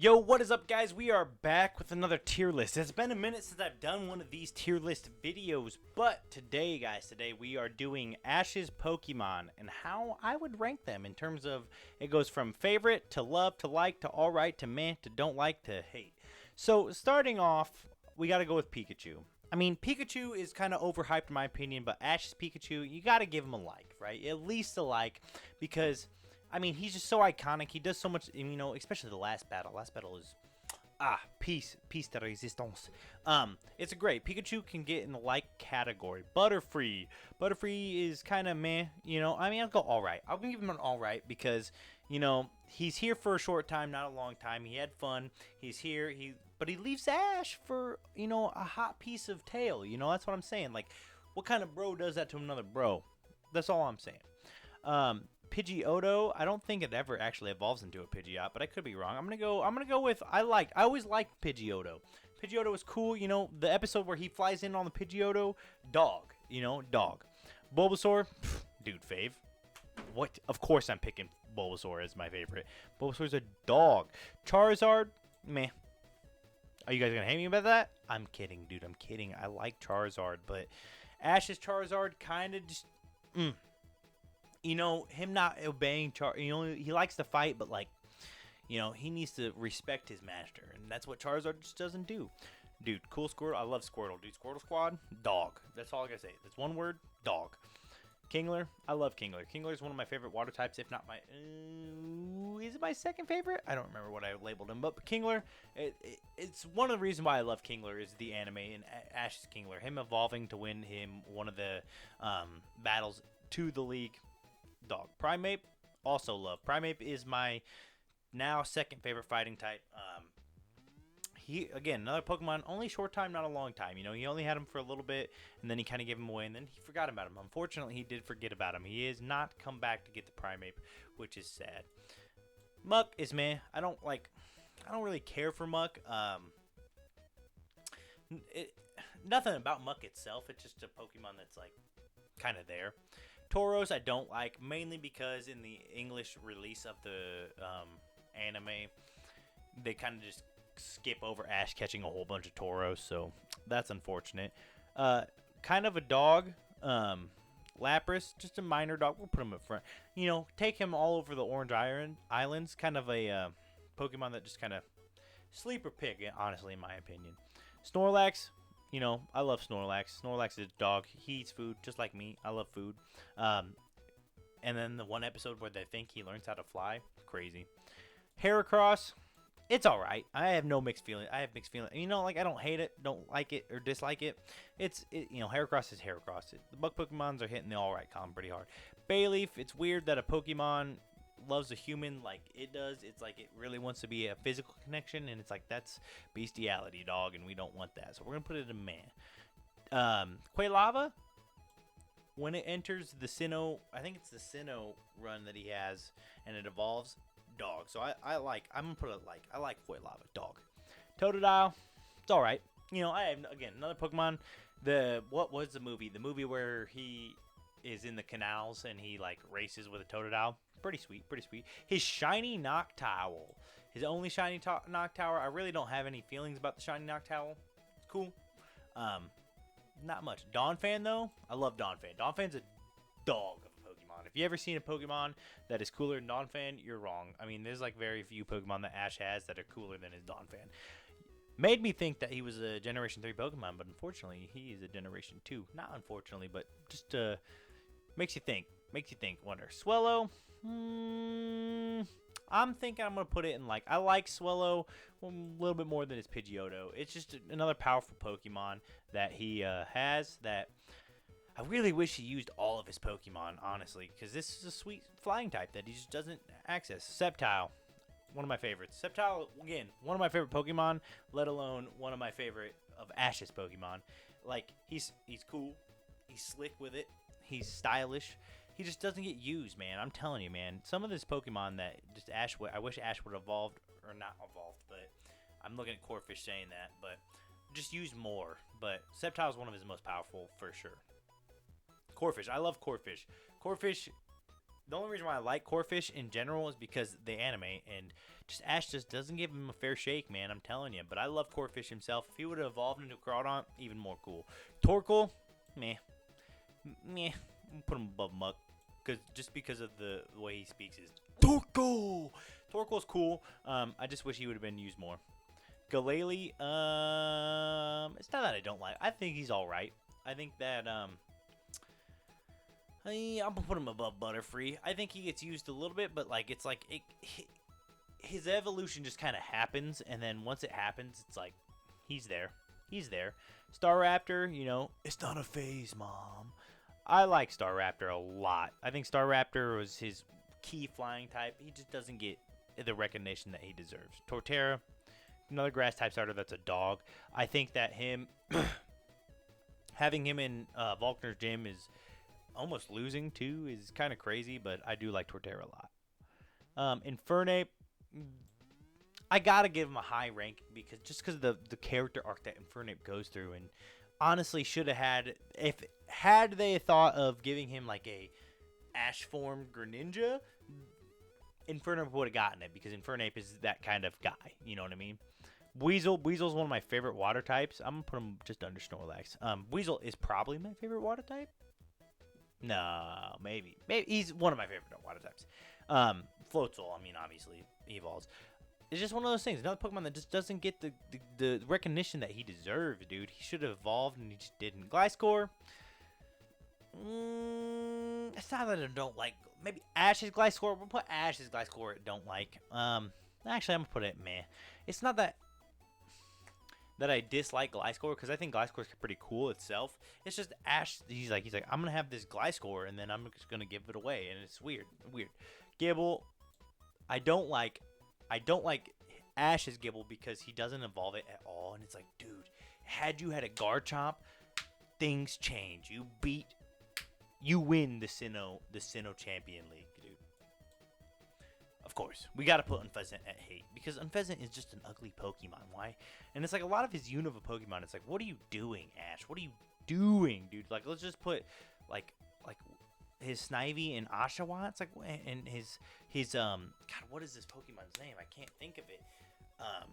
Yo, what is up, guys? We are back with another tier list. It's been a minute since I've done one of these tier list videos, but today, guys, we are doing Ash's Pokemon and how I would rank them in terms of it goes from favorite to love to like to alright to meh to don't like to hate. So, starting off, we got to go with Pikachu. I mean, Pikachu is kind of overhyped in my opinion, but Ash's Pikachu, you got to give him a like, right? At least a like, because I mean, he's just so iconic. He does so much, especially the last battle. Last battle is, piece de resistance. It's a great. Pikachu can get in the like category. Butterfree. Butterfree is kind of meh, I'll go all right. I'll give him an all right because, he's here for a short time, not a long time. He had fun. He's here. But he leaves Ash for, a hot piece of tail. That's what I'm saying. Like, what kind of bro does that to another bro? That's all I'm saying. Pidgeotto, I don't think it ever actually evolves into a Pidgeot, but I could be wrong. I'm gonna go with I always liked Pidgeotto. Pidgeotto was cool, the episode where he flies in on the Pidgeotto, dog. Bulbasaur, dude, fave. What? Of course I'm picking Bulbasaur as my favorite. Bulbasaur's a dog. Charizard, meh. Are you guys gonna hate me about that? I'm kidding, dude. I'm kidding. I like Charizard, but Ash's Charizard kind of just him not obeying he likes to fight, but he needs to respect his master, and that's what Charizard just doesn't do. Dude, cool Squirtle. I love Squirtle. Dude, Squirtle Squad, dog. That's all I gotta say. That's one word, dog. Kingler, I love Kingler. Kingler is one of my favorite water types, if not my, is it my second favorite? I don't remember what I labeled him, but Kingler, it's one of the reasons why I love Kingler is the anime and Ash's Kingler. Him evolving to win him one of the battles to the league. Dog. Primeape, also love. Primeape is my now second favorite fighting type. He, again, another Pokemon, only short time, not a long time. He only had him for a little bit, and then he kind of gave him away, and then he forgot about him. Unfortunately, he did forget about him. He has not come back to get the Primeape, which is sad. Muck is meh. I don't really care for Muck. Nothing about Muck itself. It's just a Pokemon that's, kind of there. Tauros I don't like, mainly because in the English release of the anime, they kind of just skip over Ash catching a whole bunch of Tauros, so that's unfortunate. Kind of a dog, Lapras, just a minor dog. We'll put him up front. Take him all over the Orange Islands. Kind of a Pokemon that just kind of sleeper pick, honestly, in my opinion. Snorlax. I love Snorlax. Snorlax is a dog. He eats food just like me. I love food. And then the one episode where they think he learns how to fly. Crazy. Heracross. It's alright. I have no mixed feeling. I have mixed feelings. I don't hate it, don't like it, or dislike it. Heracross is Heracross. The bug Pokemons are hitting the alright column pretty hard. Bayleaf. It's weird that a Pokemon loves a human like it does. It's like it really wants to be a physical connection, and it's like that's bestiality, dog, and we don't want that. So we're gonna put it in man. Quailava, when it enters the Sinnoh, I think it's the Sinnoh run that he has, and it evolves, dog. So I'm gonna put it I like Quailava, dog. Totodile, it's all right. I have again another Pokemon. What was the movie? The movie where he is in the canals and he races with a Totodile. Pretty sweet. His shiny Noctowl. His only shiny Noctowl. I really don't have any feelings about the shiny Noctowl. It's cool. Not much. Donphan, though. I love Donphan. Donphan's a dog of a Pokemon. If you ever seen a Pokemon that is cooler than Donphan, you're wrong. I mean, there's very few Pokemon that Ash has that are cooler than his Donphan. Made me think that he was a Generation 3 Pokemon, but unfortunately, he is a Generation 2. Not unfortunately, but just makes you think. Wonder. Swellow. I'm thinking I'm going to put it in I like Swellow a little bit more than his Pidgeotto. It's just another powerful Pokemon that he has that I really wish he used all of his Pokemon, honestly, because this is a sweet flying type that he just doesn't access. Sceptile, one of my favorites. Sceptile, again, one of my favorite Pokemon, let alone one of my favorite of Ash's Pokemon. He's cool. He's slick with it. He's stylish. He just doesn't get used, man. I'm telling you, man. Some of this Pokemon that just I wish Ash would have evolved, or not evolved, but I'm looking at Corphish saying that, but just use more. But Sceptile is one of his most powerful, for sure. Corphish. I love Corphish. Corphish The only reason why I like Corphish in general is because the anime, and just Ash just doesn't give him a fair shake, man. I'm telling you. But I love Corphish himself. If he would have evolved into Groudon, even more cool. Torkoal, meh, meh. Put him above Muck, because of the way he speaks is Torkoal. Torkoal's cool. I just wish he would have been used more. Galele, it's not that I don't like. I think he's all right. I think that I'm gonna put him above Butterfree. I think he gets used a little bit, but like it's like his evolution just kind of happens, and then once it happens, it's like he's there. He's there. Staraptor, it's not a phase, Mom. I like Staraptor a lot. I think Staraptor was his key flying type. He just doesn't get the recognition that he deserves. Torterra, another grass type starter that's a dog. I think that having him in Volkner's gym is almost losing too is kind of crazy, but I do like Torterra a lot. Infernape, I gotta give him a high rank because of the character arc that Infernape goes through, and honestly should have had they thought of giving him like a Ash form Greninja, Infernape would have gotten it because Infernape is that kind of guy. You know what I mean? Weasel's one of my favorite water types. I'm gonna put him just under Snorlax. Weasel is probably my favorite water type. No, maybe he's one of my favorite water types. Floatzel, I mean, obviously evolves. It's just one of those things. Another Pokemon that just doesn't get the recognition that he deserves, dude. He should have evolved, and he just didn't. Gliscor. It's not that I don't like. Maybe Ash's Gliscor. We'll put Ash's Gliscor I don't like. Actually, I'm gonna put it meh. It's not that I dislike Gliscor, because I think Gliscor is pretty cool itself. It's just Ash. He's like, I'm gonna have this Gliscor, and then I'm just gonna give it away, and it's weird. Gibble. I don't like Ash's Gibble because he doesn't evolve it at all, and it's like, dude, had you had a Garchomp, things change. You win the Sinnoh Champion League, dude. Of course, we gotta put Unfezant at hate because Unfezant is just an ugly Pokemon. Why? And it's like a lot of his Unova Pokemon. It's like, what are you doing, Ash? What are you doing, dude? Like, let's just put like his Snivy and Oshawa. It's like, and his God, what is this Pokemon's name? I can't think of it. I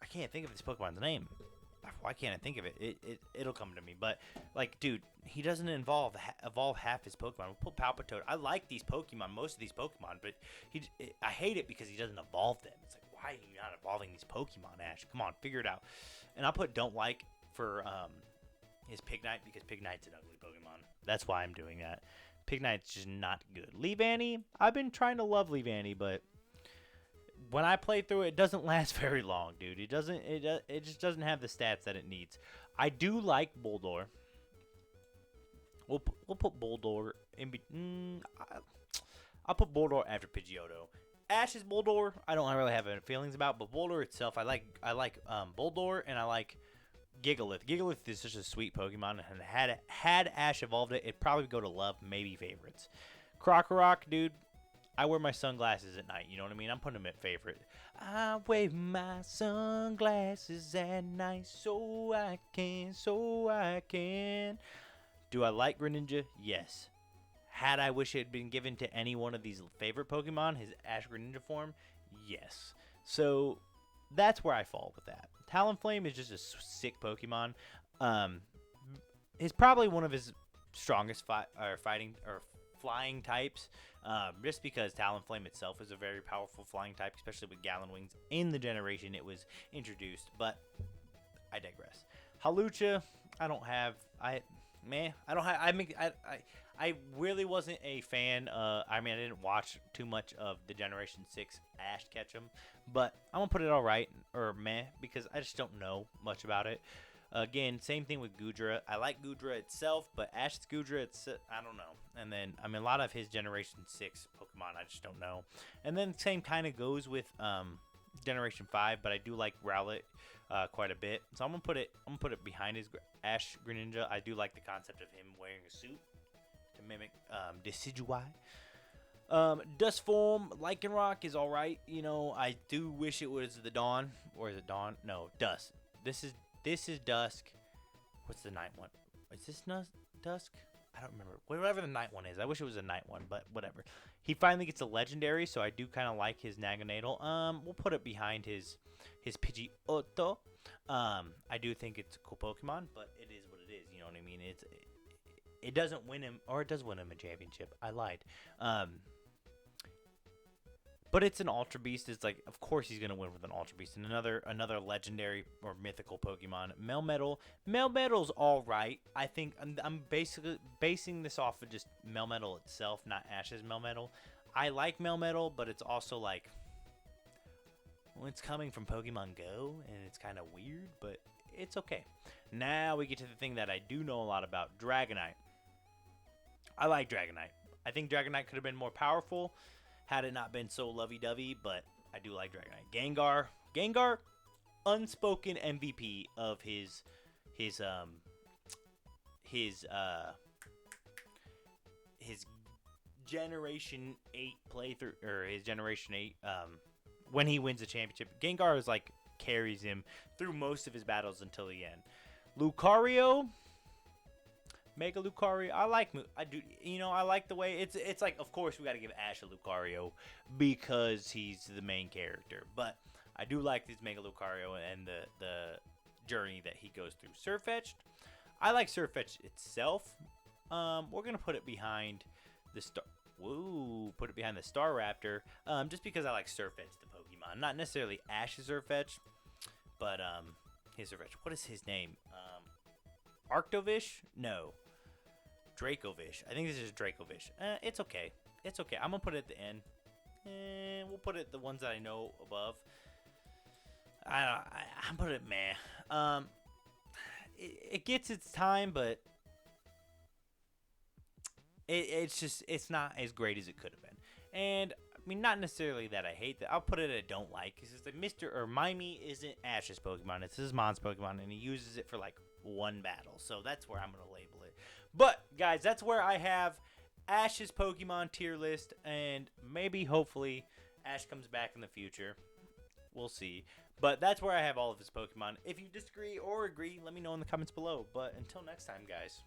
can't think of this Pokemon's name. Why can't I think of it? It'll come to me. But like, dude, he doesn't evolve half his Pokemon. We'll put Palpitoad. I like these Pokemon, most of these Pokemon, but I hate it because he doesn't evolve them. It's like, why are you not evolving these Pokemon, Ash? Come on, figure it out. And I'll put don't like for his Pignite because Pignite's an ugly Pokemon. That's why I'm doing that. Pignite's just not good. Leavanny, I've been trying to love Leavanny, but when I play through it, it doesn't last very long, dude. It just doesn't have the stats that it needs. I do like Bulldor. We'll put Bulldor in. I'll put Bulldor after Pidgeotto. Ash's Bulldor, I don't really have any feelings about, but Bulldor itself, I like Bulldor, and I like Gigalith. Gigalith is such a sweet Pokemon, and had Ash evolved it, it'd probably go to love, maybe favorites. Krokorok, dude, I wear my sunglasses at night, you know what I mean? I'm putting him at favorite. I wear my sunglasses at night so I can. Do I like Greninja? Yes. Had I wish it had been given to any one of these favorite Pokemon, his Ash Greninja form? Yes. So that's where I fall with that. Talonflame is just a sick Pokemon. He's probably one of his strongest flying types, just because Talonflame itself is a very powerful flying type, especially with Gallon Wings in the generation it was introduced. But I digress. Hawlucha, I really wasn't a fan. I didn't watch too much of the Generation 6 Ash Ketchum, but I'm going to put it all right, or meh, because I just don't know much about it. Again, same thing with Goodra. I like Goodra itself, but Ash's Goodra, I don't know. And then, a lot of his Generation 6 Pokemon, I just don't know. And then same kind of goes with Generation 5, but I do like Rowlet quite a bit. So I'm gonna put it behind his Ash Greninja. I do like the concept of him wearing a suit to mimic Decidueye. Dust form, Lycanroc is alright. I do wish it was the Dawn. Or is it Dawn? No, Dusk. This is Dusk. What's the night one? Is this Dusk? I don't remember whatever the night one is. I wish it was a night one, but whatever. He finally gets a legendary, so I do kind of like his Naganadel. We'll put it behind his Pidgeotto. I do think it's a cool Pokemon, but it is what it is. You know what I mean? It doesn't win him, or it does win him a championship. I lied. But it's an Ultra Beast. It's like, of course he's gonna win with an Ultra Beast. And another legendary or mythical Pokemon, Melmetal. Melmetal's all right. I think I'm basically basing this off of just Melmetal itself, not Ash's Melmetal. I like Melmetal, but it's also like, well, it's coming from Pokemon Go, and it's kind of weird, but it's okay. Now we get to the thing that I do know a lot about, Dragonite. I like Dragonite. I think Dragonite could have been more powerful had it not been so lovey-dovey, but I do like Dragonite. Gengar, unspoken MVP of his Generation 8 playthrough, or his Generation 8 when he wins the championship. Gengar is like carries him through most of his battles until the end. Lucario, Mega Lucario, I like the way it's like, of course we got to give Ash a Lucario because he's the main character, but I do like this Mega Lucario and the journey that he goes through. Surfetch'd, I like Surfetch'd itself. We're gonna put it behind the star. Woo, put it behind the Staraptor. Just because I like Surfetch'd the Pokemon, not necessarily Ash's Surfetch'd, but his Surfetch'd. What is his name? Arctovish? No. Dracovish. I think this is Dracovish. It's okay. It's okay. I'm going to put it at the end. We'll put it the ones that I know above. I'm put it meh. It gets its time, but it's not as great as it could have been. And I mean, not necessarily that I hate that. I'll put it at don't like. Because it's like Mr. or Mimey isn't Ash's Pokemon. It's his mom's Pokemon, and he uses it for like one battle. So that's where I'm going to label it. But, guys, that's where I have Ash's Pokemon tier list. And maybe, hopefully, Ash comes back in the future. We'll see. But that's where I have all of his Pokemon. If you disagree or agree, let me know in the comments below. But until next time, guys.